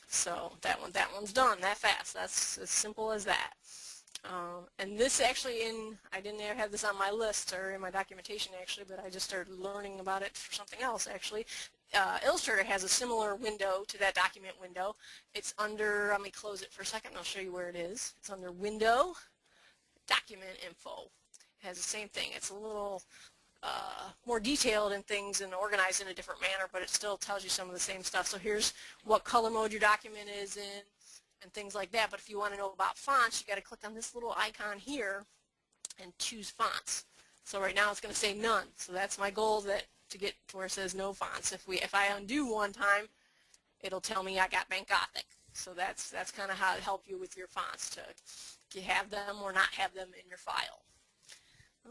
So that one's done that fast. That's as simple as that. And this actually I didn't have this on my list or in my documentation actually, but I just started learning about it for something else actually. Illustrator has a similar window to that document window. It's under, let me close it for a second and I'll show you where it is. It's under Window, Document Info. It has the same thing. It's a little more detailed in things and organized in a different manner, but it still tells you some of the same stuff. So here's what color mode your document is in and things like that. But if you want to know about fonts, you got to click on this little icon here and choose fonts. So right now it's going to say none. So that's my goal, to get to where it says no fonts. If I undo one time, it'll tell me I got Bank Gothic. So that's kind of how it helps you with your fonts, to have them or not have them in your file.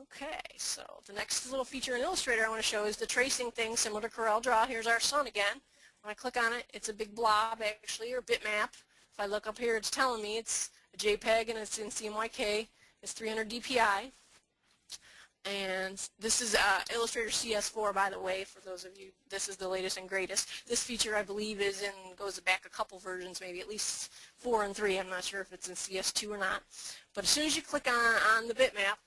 Okay, so the next little feature in Illustrator I want to show is the tracing thing similar to CorelDraw. Here's our sun again. When I click on it, it's a big blob actually, or bitmap. If I look up here, it's telling me it's a JPEG and it's in CMYK. It's 300 DPI. And this is Illustrator CS4, by the way, for those of you. This is the latest and greatest. This feature, I believe, goes back a couple versions, maybe at least 4 and 3. I'm not sure if it's in CS2 or not. But as soon as you click on the bitmap,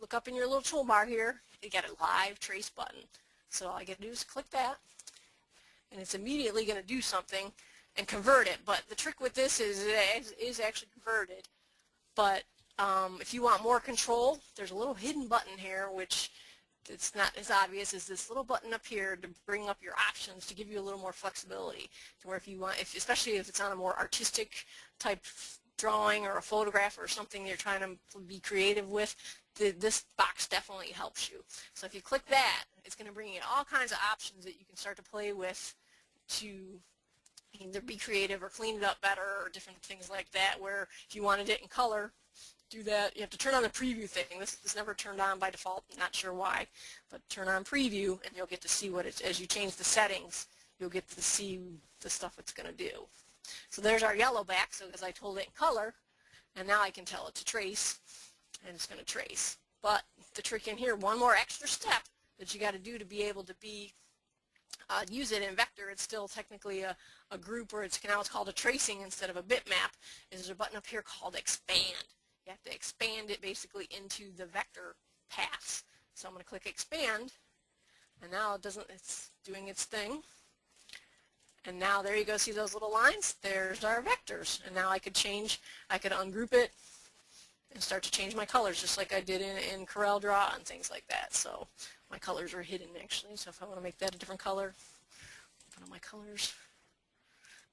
look up in your little toolbar here, you got a live trace button. So all I got to do is click that, and it's immediately going to do something and convert it. But the trick with this is it is actually converted. But if you want more control, there's a little hidden button here, which it's not as obvious as this little button up here to bring up your options to give you a little more flexibility. To where if you want, especially if it's on a more artistic type drawing or a photograph or something you're trying to be creative with, this box definitely helps you. So if you click that, it's going to bring you all kinds of options that you can start to play with to either be creative or clean it up better or different things like that, where if you wanted it in color, do that. You have to turn on the preview thing. This is never turned on by default. I'm not sure why, but turn on preview and you'll get to see what it's, as you change the settings, you'll get to see the stuff it's going to do. So there's our yellow back, so as I told it in color, and now I can tell it to trace, and it's going to trace. But the trick in here, one more extra step that you got to do to be able to use it in vector. It's still technically a group, or now it's called a tracing instead of a bitmap. There's a button up here called expand. You have to expand it basically into the vector paths. So I'm going to click expand, and now it's doing its thing. And now there you go, see those little lines? There's our vectors. And now I could ungroup it and start to change my colors just like I did in CorelDraw and things like that. So my colors are hidden actually. So if I want to make that a different color, put on my colors,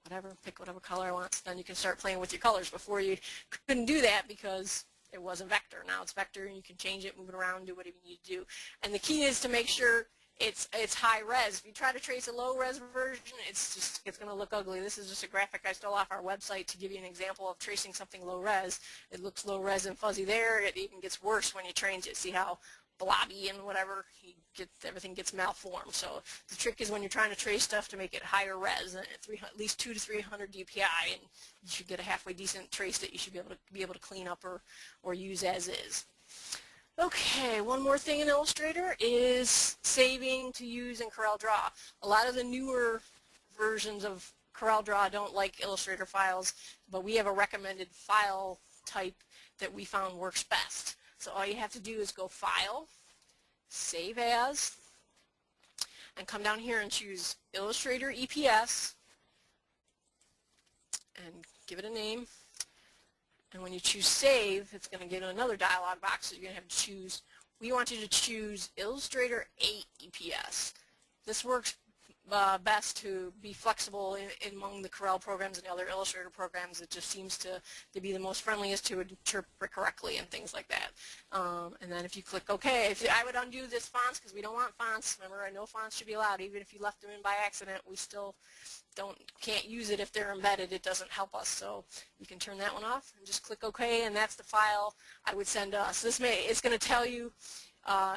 whatever, pick whatever color I want. So then you can start playing with your colors. Before you couldn't do that because it wasn't vector. Now it's vector and you can change it, move it around, do whatever you need to do. And the key is to make sure it's high res. If you try to trace a low res version, it's going to look ugly. This is just a graphic I stole off our website to give you an example of tracing something low res. It looks low res and fuzzy there. It even gets worse when you change it. See how blobby and whatever, everything gets malformed. So the trick is when you're trying to trace stuff to make it higher res, at least 200 to 300 DPI, and you should get a halfway decent trace that you should be able to clean up or use as is. Okay, one more thing in Illustrator is saving to use in CorelDraw. A lot of the newer versions of CorelDraw don't like Illustrator files, but we have a recommended file type that we found works best. So all you have to do is go File, Save As, and come down here and choose Illustrator EPS and give it a name. And when you choose Save, it's going to get another dialog box that you're going to have to choose. We want you to choose Illustrator 8 EPS. This works best to be flexible among the Corel programs and the other Illustrator programs. It just seems to be the most friendliest to interpret correctly and things like that. And then if you click OK, I would undo this fonts because we don't want fonts. Remember, no fonts should be allowed. Even if you left them in by accident, we still can't use it if they're embedded. It doesn't help us. So you can turn that one off and just click OK, and that's the file I would send us. It's going to tell you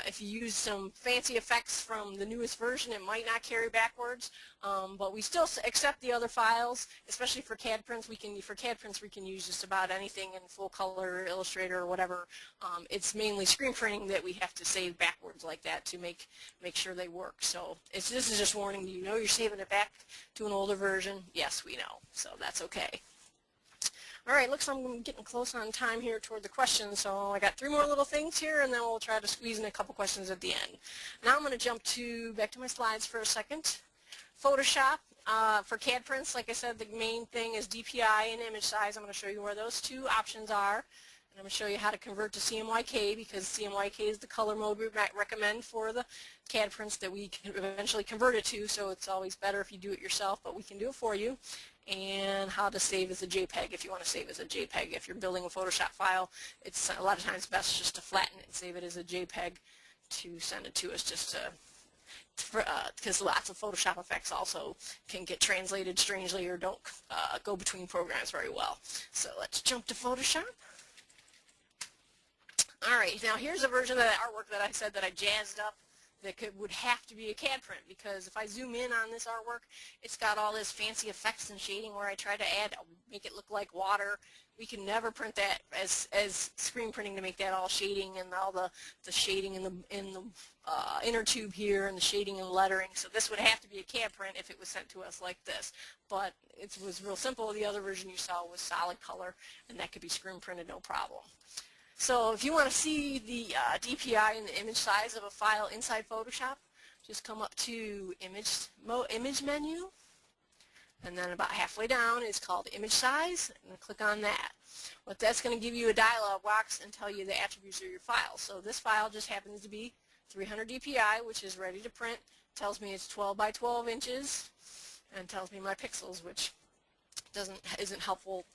if you use some fancy effects from the newest version, it might not carry backwards, but we still accept the other files, especially for CAD prints. We can use just about anything in full color, Illustrator, or whatever. It's mainly screen printing that we have to save backwards like that to make sure they work. So this is just warning you. You're saving it back to an older version. Yes, we know. So that's okay. All right, looks like I'm getting close on time here toward the questions, so I got 3 more little things here, and then we'll try to squeeze in a couple questions at the end. Now I'm going to jump back to my slides for a second. Photoshop for CAD prints, like I said, the main thing is DPI and image size. I'm going to show you where those 2 options are, and I'm going to show you how to convert to CMYK, because CMYK is the color mode we might recommend for the CAD prints that we can eventually convert it to, so it's always better if you do it yourself, but we can do it for you. And how to save as a JPEG if you want to save as a JPEG. If you're building a Photoshop file, it's a lot of times best just to flatten it and save it as a JPEG to send it to us, just because lots of Photoshop effects also can get translated strangely or don't go between programs very well. So let's jump to Photoshop. All right, now here's a version of that artwork that I said that I jazzed up that would have to be a CAD print, because if I zoom in on this artwork, it's got all this fancy effects and shading where I try to make it look like water. We can never print that as screen printing to make that all shading and all the shading in the inner tube here and the shading and lettering. So this would have to be a CAD print if it was sent to us like this. But it was real simple. The other version you saw was solid color, and that could be screen printed no problem. So if you want to see the DPI and the image size of a file inside Photoshop, just come up to Image menu, and then about halfway down is called Image Size, and click on that. What that's going to give you a dialog box and tell you the attributes of your file. So this file just happens to be 300 DPI, which is ready to print. Tells me it's 12 by 12 inches, and tells me my pixels, which isn't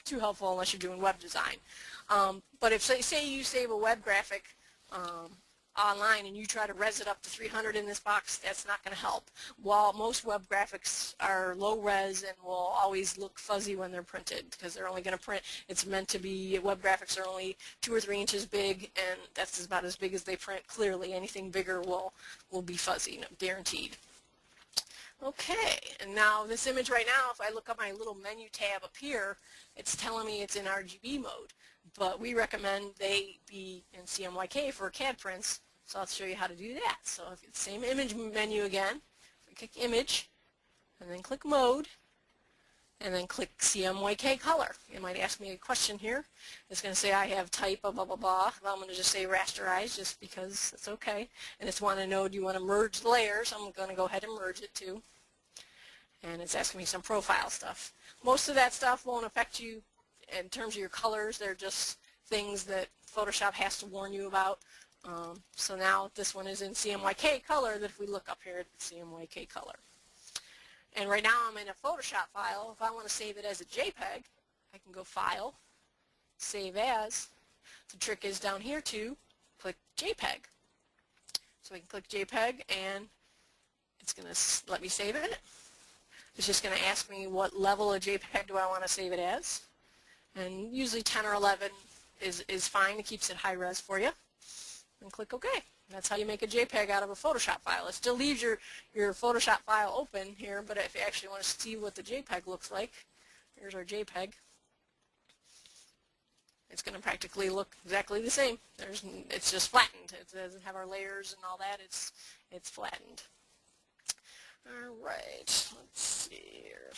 too helpful unless you're doing web design. But if say you save a web graphic online and you try to res it up to 300 in this box, that's not going to help. While most web graphics are low res and will always look fuzzy when they're printed, because they're only going to print, it's meant to be, web graphics are only 2 or 3 inches big, and that's about as big as they print clearly. Anything bigger will be fuzzy, guaranteed. Okay, and now this image right now, if I look up my little menu tab up here, it's telling me it's in RGB mode, but we recommend they be in CMYK for CAD prints, so I'll show you how to do that. So if it's the same image menu again, click Image, and then click Mode, and then click CMYK Color. It might ask me a question here. It's going to say I have type, blah, blah, blah, blah. Well, I'm going to just say rasterize just because it's okay. And it's want to know, do you want to merge the layers? I'm going to go ahead and merge it too. And it's asking me some profile stuff. Most of that stuff won't affect you in terms of your colors. They're just things that Photoshop has to warn you about. So now this one is in CMYK color, that if we look up here at CMYK color. And right now I'm in a Photoshop file. If I want to save it as a JPEG, I can go File, Save As. The trick is down here to click JPEG. So we can click JPEG, and it's going to let me save it. It's just going to ask me what level of JPEG do I want to save it as. And usually 10 or 11 is fine. It keeps it high res for you. And click OK. That's how you make a JPEG out of a Photoshop file. It still leaves your Photoshop file open here, but if you actually want to see what the JPEG looks like, here's our JPEG. It's going to practically look exactly the same. It's just flattened. It doesn't have our layers and all that. It's flattened. All right, let's see here.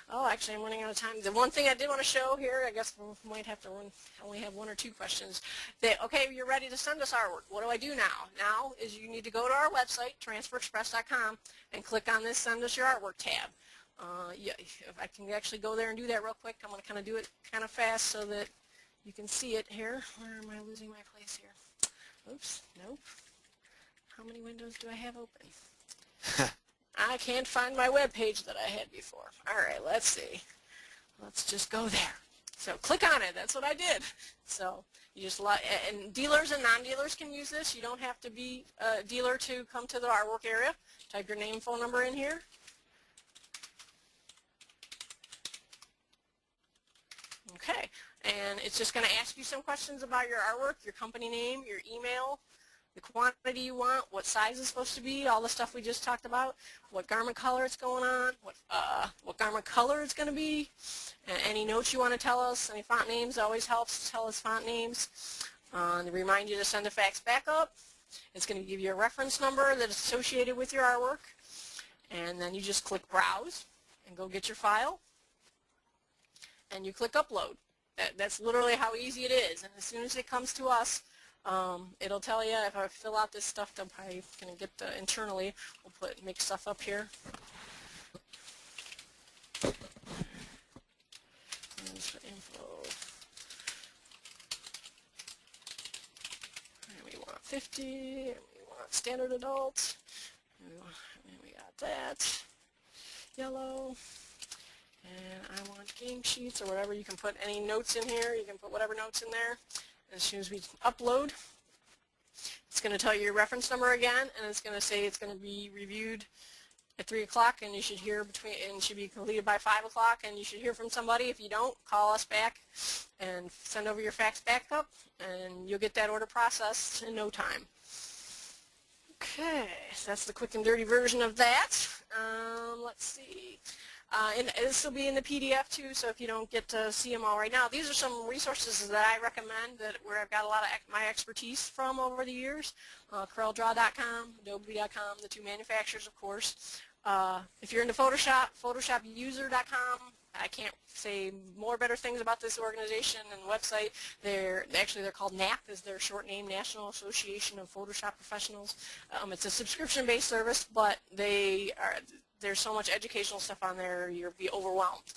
Oh, actually, I'm running out of time. The one thing I did want to show here, I guess we might have to only have 1 or 2 questions. Okay, you're ready to send us artwork. What do I do now? Now is you need to go to our website, transferexpress.com, and click on this Send Us Your Artwork tab. Yeah, if I can actually go there and do that real quick, I'm going to kind of do it kind of fast so that you can see it here. Where am I losing my place here? Oops, nope. How many windows do I have open? I can't find my web page that I had before. All right, let's see. Let's just go there. So click on it. That's what I did. So you just and dealers and non-dealers can use this. You don't have to be a dealer to come to the artwork area. Type your name and phone number in here. Okay, and it's just going to ask you some questions about your artwork, your company name, your email, the quantity you want, what size it's supposed to be, all the stuff we just talked about, what garment color it's going on, what garment color it's going to be, and any notes you want to tell us, any font names always helps to tell us font names. To remind you to send the fax back up. It's going to give you a reference number that's associated with your artwork, and then you just click Browse and go get your file, and you click Upload. That's literally how easy it is, and as soon as it comes to us, it'll tell you. If I fill out this stuff, I'm probably going to get internally. We'll make stuff up here. Info. And we want 50. And we want standard adult. And we got that. Yellow. And I want game sheets or whatever. You can put any notes in here. You can put whatever notes in there. As soon as we upload, it's going to tell you your reference number again, and it's going to say it's going to be reviewed at 3 o'clock, and you should hear and should be completed by 5 o'clock, and you should hear from somebody. If you don't, call us back and send over your fax backup, and you'll get that order processed in no time. Okay, so that's the quick and dirty version of that. Let's see. And this will be in the PDF too, so if you don't get to see them all right now, these are some resources that I recommend where I've got a lot of my expertise from over the years. CorelDraw.com, Adobe.com, the two manufacturers, of course. If you're into Photoshop, PhotoshopUser.com. I can't say more better things about this organization and website. They're called NAP, is their short name, National Association of Photoshop Professionals. It's a subscription-based service, but there's so much educational stuff on there, you'll be overwhelmed.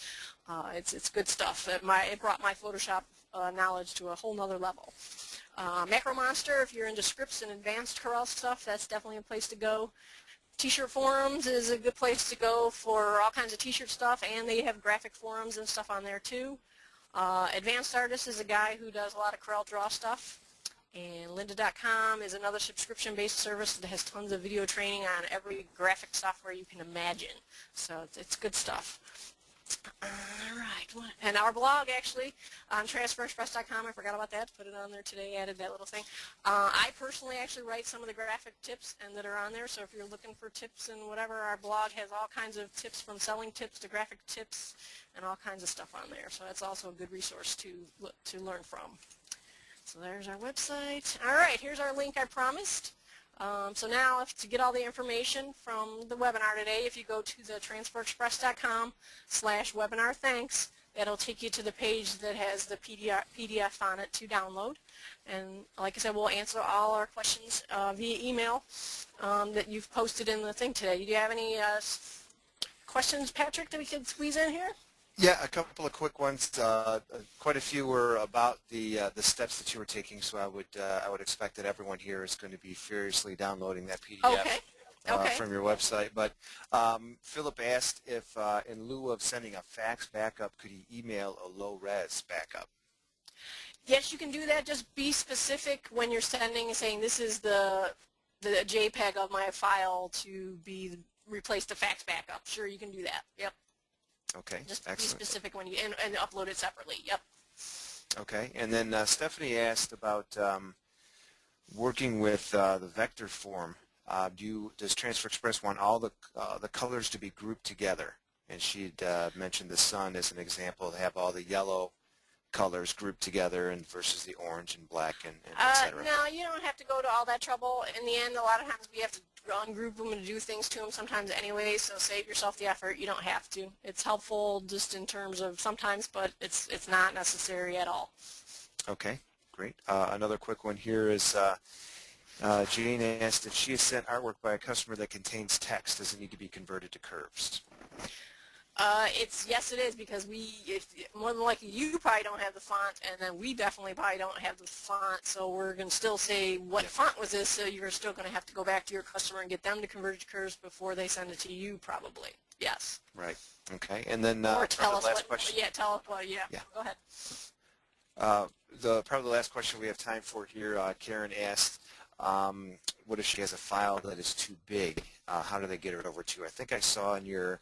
It's good stuff. It brought my Photoshop knowledge to a whole nother level. Macro Monster, if you're into scripts and advanced Corel stuff, that's definitely a place to go. T-shirt forums is a good place to go for all kinds of t-shirt stuff, and they have graphic forums and stuff on there too. Advanced Artist is a guy who does a lot of CorelDraw stuff. And lynda.com is another subscription-based service that has tons of video training on every graphic software you can imagine. So it's good stuff. All right. And our blog, actually, on transferexpress.com, I forgot about that. Put it on there today, added that little thing. I personally actually write some of the graphic tips that are on there. So if you're looking for tips and whatever, our blog has all kinds of tips, from selling tips to graphic tips and all kinds of stuff on there. So that's also a good resource to learn from. So there's our website. All right, here's our link I promised. So now to get all the information from the webinar today, if you go to the transferexpress.com/webinar thanks, that'll take you to the page that has the PDF on it to download. And like I said, we'll answer all our questions via email that you've posted in the thing today. Do you have any questions, Patrick, that we could squeeze in here? Yeah, a couple of quick ones. Quite a few were about the steps that you were taking, so I would expect that everyone here is going to be furiously downloading that PDF from your website. But Philip asked if, in lieu of sending a fax backup, could he email a low-res backup? Yes, you can do that. Just be specific when you're sending, saying this is the JPEG of my file to be replaced to fax backup. Sure, you can do that. Yep. Okay, just excellent. Be specific when you and upload it separately. Yep. Okay, and then Stephanie asked about working with the vector form. Does Transfer Express want all the colors to be grouped together? And she'd mentioned the sun as an example, to have all the yellow colors grouped together and versus the orange and black and et cetera. No, you don't have to go to all that trouble. In the end, a lot of times we have to ungroup them and do things to them sometimes anyway, so save yourself the effort. You don't have to. It's helpful just in terms of sometimes, but it's not necessary at all. Okay, great. Another quick one here is Jane asked if she is sent artwork by a customer that contains text, does it need to be converted to curves? Yes, it is, because more than likely you probably don't have the font, and then we definitely probably don't have the font, so we're going to still say what font was this, so you're still going to have to go back to your customer and get them to convert your curves before they send it to you, probably. Yes. Right. Okay. And then Or tell us last question. yeah, tell us what, yeah. Go ahead. Probably the last question we have time for here, Karen asked, what if she has a file that is too big? How do they get it over to you? I think I saw on your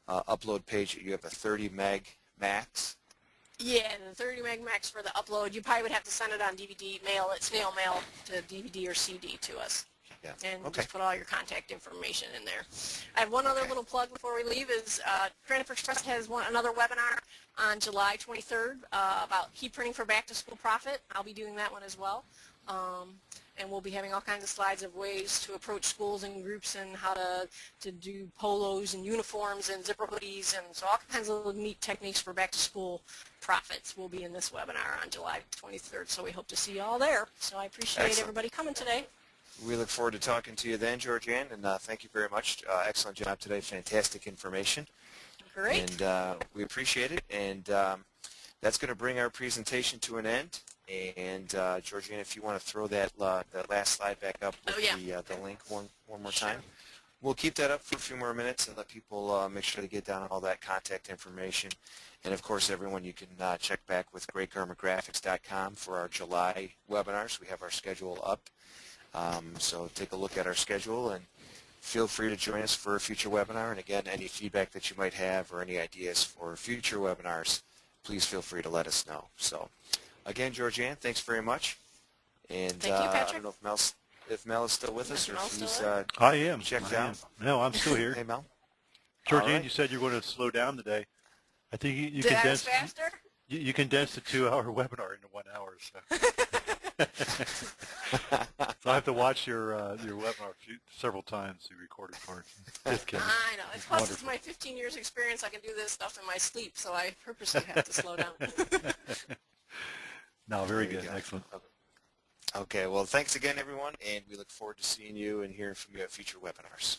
upload page that you have a 30 meg max. Yeah, the 30 meg max for the upload. You probably would have to send it on DVD, snail mail to DVD or CD to us. Yeah. And Okay. just put all your contact information in there. I have one other little plug before we leave is Creative Express has another webinar on July 23rd about heat printing for back-to-school profit. I'll be doing that one as well. And we'll be having all kinds of slides of ways to approach schools and groups and how to do polos and uniforms and zipper hoodies, and so all kinds of neat techniques for back-to-school profits will be in this webinar on July 23rd. So we hope to see you all there. So I appreciate everybody coming today. We look forward to talking to you then, Georgianne, and thank you very much. Excellent job today. Fantastic information. Great. And we appreciate it. And that's going to bring our presentation to an end. And Georgianne, if you want to throw that last slide back up with the link one more time. We'll keep that up for a few more minutes and let people make sure to get down all that contact information. And of course, everyone, you can check back with greatgarmentgraphics.com for our July webinars. We have our schedule up. So take a look at our schedule and feel free to join us for a future webinar. And again, any feedback that you might have or any ideas for future webinars, please feel free to let us know. So again, Georgianne, thanks very much. And Thank you, Patrick. I don't know if Mel is still with us or if he's I am. checked I am. out. No, I'm still here. Hey, Mel. Georgianne, right. you said you're going to slow down today. I think you Did I condensed was faster? you condensed a 2-hour webinar into 1 hour. So I have to watch your webinar several times. You recorded for it. Just kidding. I know. It's plus it's my 15 years experience. I can do this stuff in my sleep, so I purposely have to slow down. No, very good. Excellent. Okay, well, thanks again, everyone, and we look forward to seeing you and hearing from you at future webinars.